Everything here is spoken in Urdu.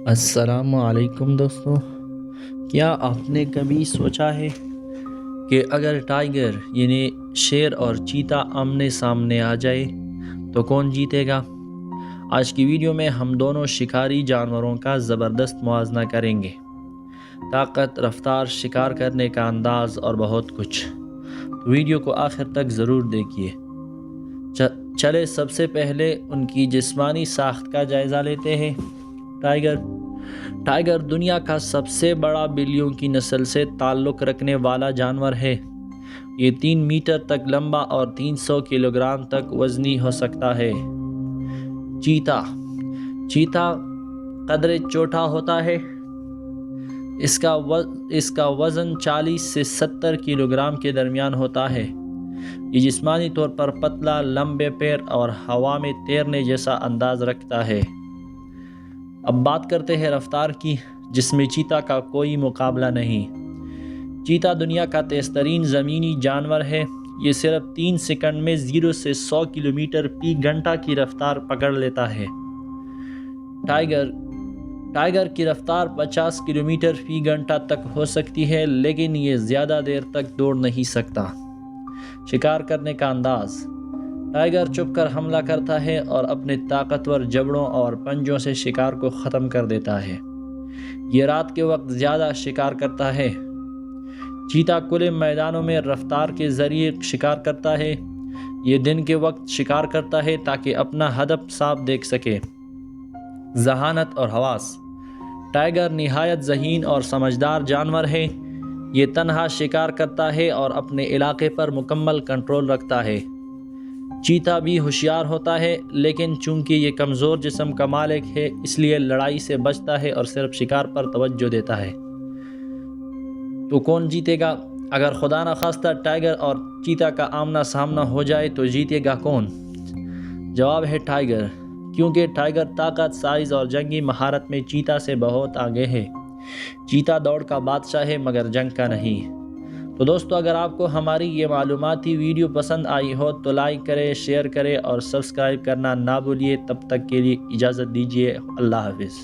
السلام علیکم دوستو، کیا آپ نے کبھی سوچا ہے کہ اگر ٹائیگر یعنی شیر اور چیتا آمنے سامنے آ جائے تو کون جیتے گا؟ آج کی ویڈیو میں ہم دونوں شکاری جانوروں کا زبردست موازنہ کریں گے۔ طاقت، رفتار، شکار کرنے کا انداز اور بہت کچھ۔ ویڈیو کو آخر تک ضرور دیکھیے۔ چلے سب سے پہلے ان کی جسمانی ساخت کا جائزہ لیتے ہیں۔ ٹائیگر دنیا کا سب سے بڑا بلیوں کی نسل سے تعلق رکھنے والا جانور ہے۔ یہ 3 میٹر تک لمبا اور 300 کلو گرام تک وزنی ہو سکتا ہے۔ چیتا قدرے چھوٹا ہوتا ہے۔ اس کا وزن 40 سے 70 کلو گرام کے درمیان ہوتا ہے۔ یہ جسمانی طور پر پتلا، لمبے پیر اور ہوا میں تیرنے جیسا انداز رکھتا ہے۔ اب بات کرتے ہیں رفتار کی، جس میں چیتا کا کوئی مقابلہ نہیں۔ چیتا دنیا کا تیز ترین زمینی جانور ہے۔ یہ صرف 3 سیکنڈ میں 0 سے 100 کلومیٹر فی گھنٹہ کی رفتار پکڑ لیتا ہے۔ ٹائیگر کی رفتار 50 کلومیٹر فی گھنٹہ تک ہو سکتی ہے، لیکن یہ زیادہ دیر تک دوڑ نہیں سکتا۔ شکار کرنے کا انداز: ٹائیگر چھپ کر حملہ کرتا ہے اور اپنے طاقتور جبڑوں اور پنجوں سے شکار کو ختم کر دیتا ہے۔ یہ رات کے وقت زیادہ شکار کرتا ہے۔ چیتا کھلے میدانوں میں رفتار کے ذریعے شکار کرتا ہے۔ یہ دن کے وقت شکار کرتا ہے تاکہ اپنا ہدف صاف دیکھ سکے۔ ذہانت اور حواس: ٹائیگر نہایت ذہین اور سمجھدار جانور ہے۔ یہ تنہا شکار کرتا ہے اور اپنے علاقے پر مکمل کنٹرول رکھتا ہے۔ چیتا بھی ہوشیار ہوتا ہے، لیکن چونکہ یہ کمزور جسم کا مالک ہے، اس لیے لڑائی سے بچتا ہے اور صرف شکار پر توجہ دیتا ہے۔ تو کون جیتے گا؟ اگر خدا نخواستہ ٹائیگر اور چیتا کا آمنا سامنا ہو جائے تو جیتے گا کون؟ جواب ہے ٹائیگر، کیونکہ ٹائیگر طاقت، سائز اور جنگی مہارت میں چیتا سے بہت آگے ہے۔ چیتا دوڑ کا بادشاہ ہے مگر جنگ کا نہیں۔ تو دوستو، اگر آپ کو ہماری یہ معلوماتی ویڈیو پسند آئی ہو تو لائک کریں، شیئر کریں اور سبسکرائب کرنا نہ بھولیے۔ تب تک کے لیے اجازت دیجیے۔ اللہ حافظ۔